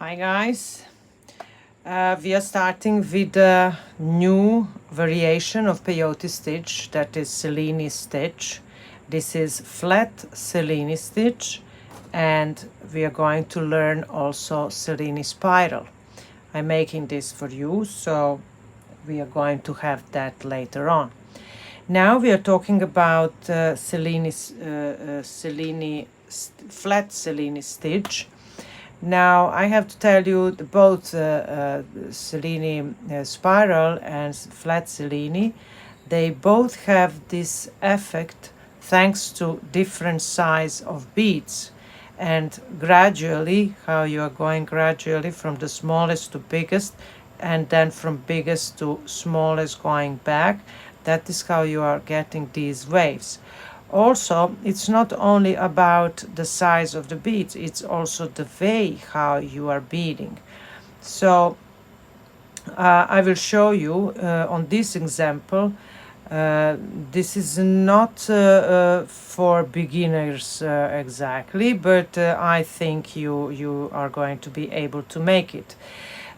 Hi guys, we are starting with a new variation of peyote stitch, that is Selini stitch. This is flat Selini stitch, and we are going to learn also Cellini Spiral. I'm making this for you, so we are going to have that later on. Now we are talking about flat Cellini stitch. Now I have to tell you both Cellini Spiral and flat Cellini, they both have this effect thanks to different size of beads, and gradually how you are going gradually from the smallest to biggest and then from biggest to smallest going back. That is how you are getting these waves. Also, it's not only about the size of the beads, it's also the way how you are beading. So I will show you on this example. This is not for beginners exactly, but I think you are going to be able to make it.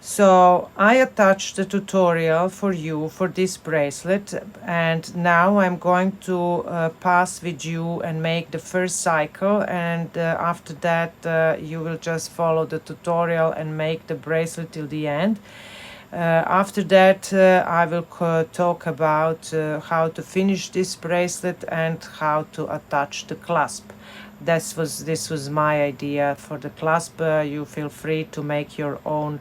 So I attached the tutorial for you for this bracelet, and now I'm going to pass with you and make the first cycle, and after that you will just follow the tutorial and make the bracelet till the end. After that I will talk about how to finish this bracelet and how to attach the clasp. This was my idea for the clasp. You feel free to make your own,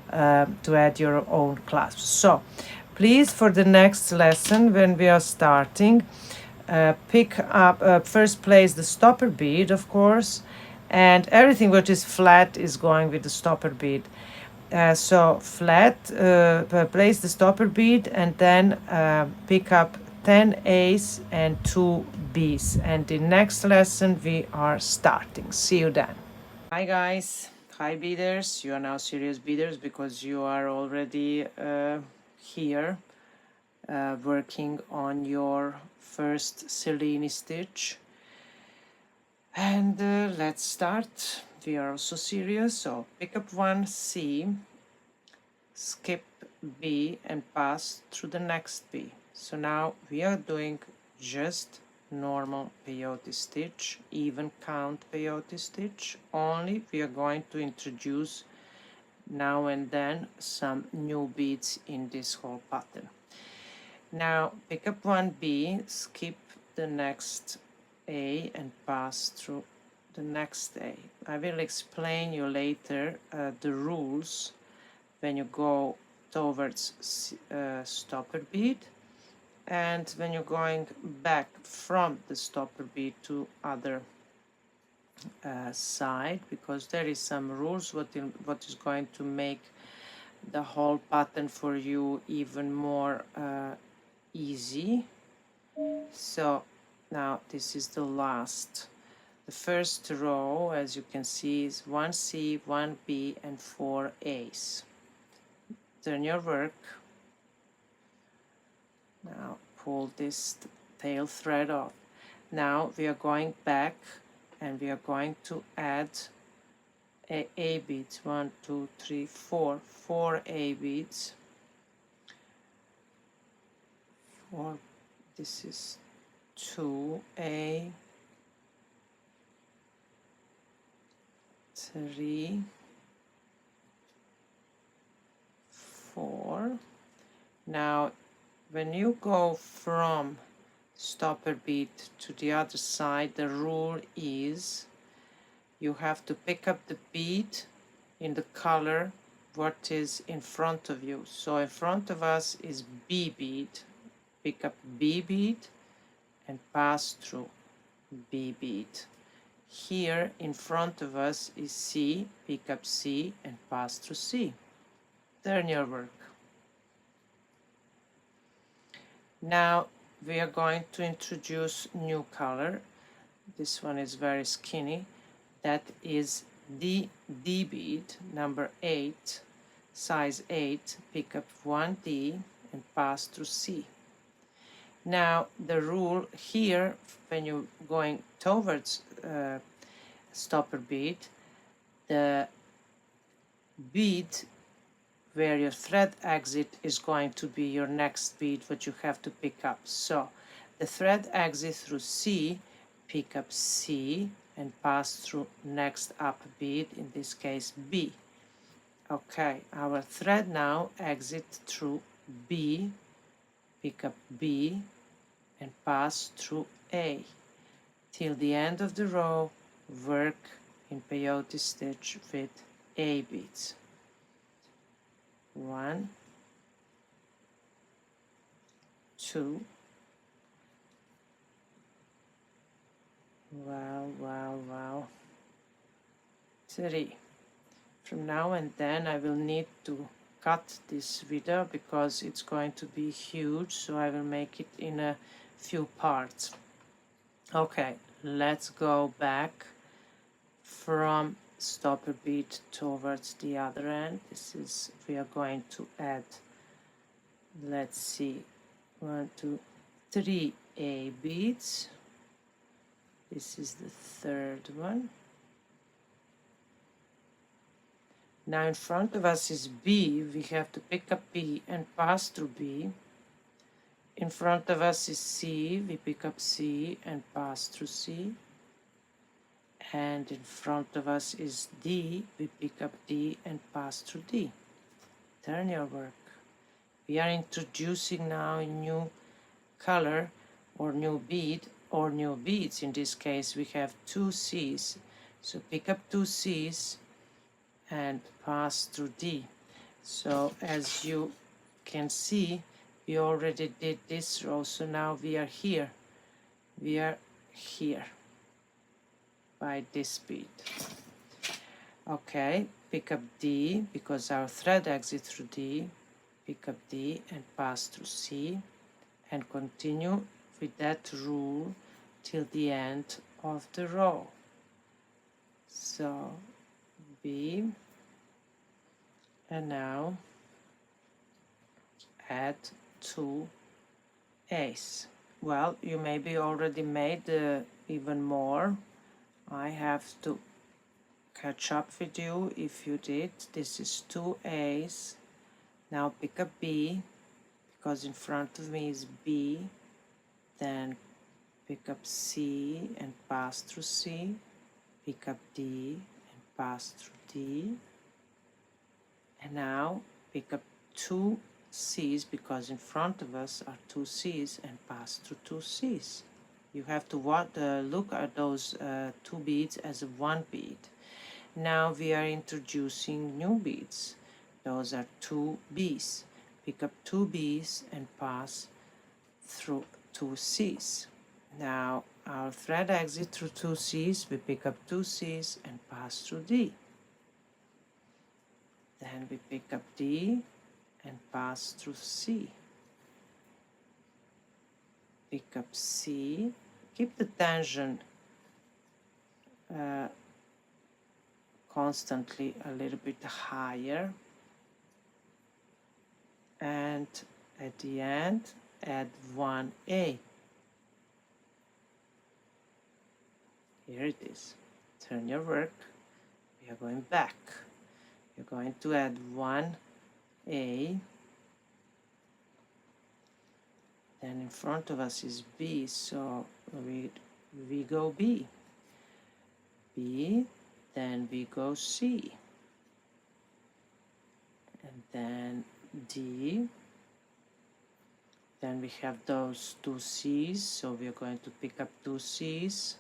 to add your own clasps. So please, for the next lesson when we are starting, pick up, first place the stopper bead, of course, and everything which is flat is going with the stopper bead. So flat, place the stopper bead and then pick up 10 A's and 2 B's, and the next lesson we are starting. See you then. Hi guys, hi beaders. You are now serious beaders because you are already here working on your first Selini stitch. And let's start. We are also serious, so pick up one C, skip B and pass through the next B. So now we are doing just normal peyote stitch, even count peyote stitch, only we are going to introduce now and then some new beads in this whole pattern. Now pick up one B, skip the next A and pass through the next A. I will explain you later the rules when you go towards stopper bead and when you're going back from the stopper bead to other side, because there is some rules what is going to make the whole pattern for you even more easy. So now this is the last. The first row, as you can see, is 1 C, 1 B and 4 A's. Turn your work. Now pull this tail thread off. Now we are going back and we are going to add A beads. 1, 2, 3, 4. 4 A beads. 4. This is 2A. 3. 4. Now when you go from stopper bead to the other side, the rule is you have to pick up the bead in the color what is in front of you. So in front of us is B bead. Pick up B bead and pass through B bead. Here in front of us is C. Pick up C and pass through C. Turn your work. Now we are going to introduce new color. This one is very skinny. That is D bead, number 8, size 8. Pick up 1 D and pass through C. Now the rule here, when you're going towards stopper bead, the bead where your thread exit is going to be your next bead what you have to pick up. So the thread exit through C, pick up C and pass through next up bead, in this case B. Okay, our thread now exit through B, pick up B and pass through A. Till the end of the row, work in peyote stitch with A beads. 1, 2, wow, 3. From now and then I will need to cut this video because it's going to be huge, so I will make it in a few parts. Okay, let's go back from stopper bead towards the other end. This is, we are going to add, let's see, 1, 2, 3 A beads. This is the third one. Now in front of us is B. We have to pick up B and pass through B. In front of us is C. We pick up C and pass through C. And in front of us is D. We pick up D and pass through D. Turn your work. We are introducing now a new color or new bead or new beads. In this case we have 2 C's. So pick up 2 C's and pass through D. So as you can see, we already did this row, so now we are here. We are here by this bead. Okay, pick up D because our thread exits through D. Pick up D and pass through C and continue with that rule till the end of the row. So B, and now add 2 A's. Well, you maybe already made even more. I have to catch up with you if you did. This is 2 A's. Now pick up B because in front of me is B. Then pick up C and pass through C. Pick up D and pass through D. And now pick up 2 C's because in front of us are 2 C's and pass through 2 C's. You have to look at those 2 beads as one bead. Now we are introducing new beads. Those are 2 B's. Pick up 2 B's and pass through 2 C's. Now our thread exits through 2 C's. We pick up 2 C's and pass through D. Then we pick up D and pass through C. Pick up C. Keep the tension constantly a little bit higher. And at the end, add 1 A. Here it is. Turn your work. We are going back. You're going to add 1 A. Then in front of us is B, so we go B. B, then we go C. And then D. Then we have those 2 C's, so we are going to pick up 2 C's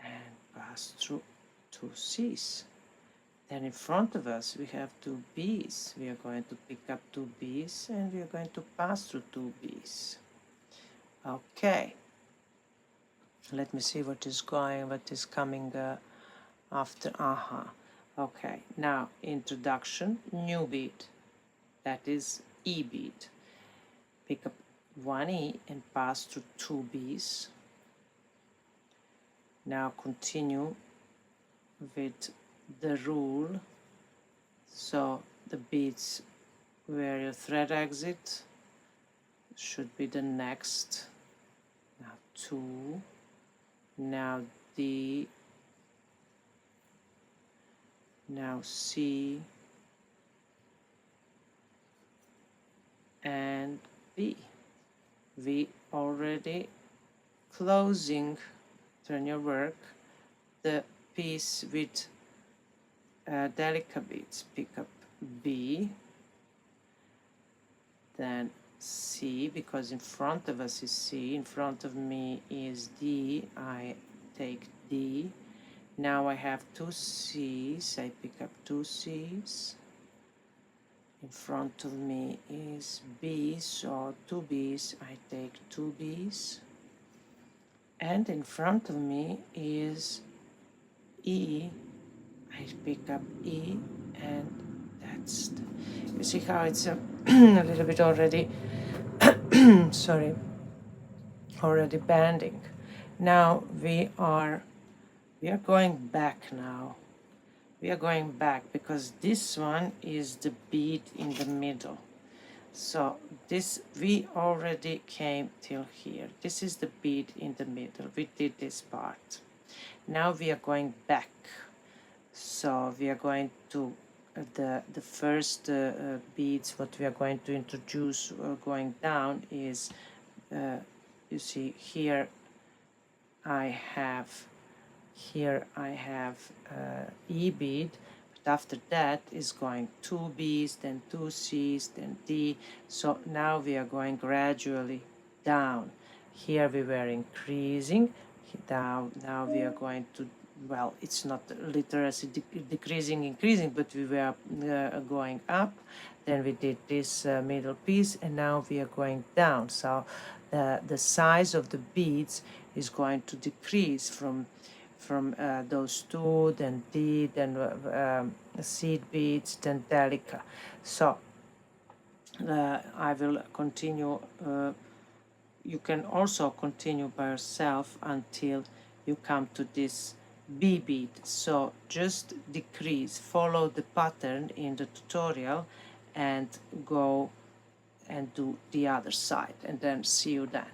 and pass through 2 C's. Then in front of us we have 2 B's. We are going to pick up 2 B's and we are going to pass through 2 B's. Okay. Let me see what is coming after. Okay, now introduction, new bead. That is E bead. Pick up 1 E and pass through 2 B's. Now continue with the rule. So the beads where your thread exit should be the next. Now 2. Now D. now C and B. We already closing, turn your work, the piece with delicate beads. Pick up B, then C, because in front of us is C, in front of me is D, I take D. Now I have two C's, I pick up two C's. In front of me is B, so two B's, I take two B's. And in front of me is E, I pick up E, and that's the, you see how it's a, a little bit already sorry, already bending. Now we are going back now. We are going back because this one is the bead in the middle. So this, we already came till here. This is the bead in the middle. We did this part. Now we are going back. So we are going to the first beads what we are going to introduce going down is you see here I have E bead, but after that is going two B's, then two C's, then D. So now we are going gradually down. Here we were increasing, now we are going to, well, it's not literally decreasing, increasing, but we were going up. Then we did this middle piece, and now we are going down. So the size of the beads is going to decrease from those two, then D, then seed beads, then delica. So I will continue. You can also continue by yourself until you come to this B bead. So just decrease, follow the pattern in the tutorial and go and do the other side, and then see you then.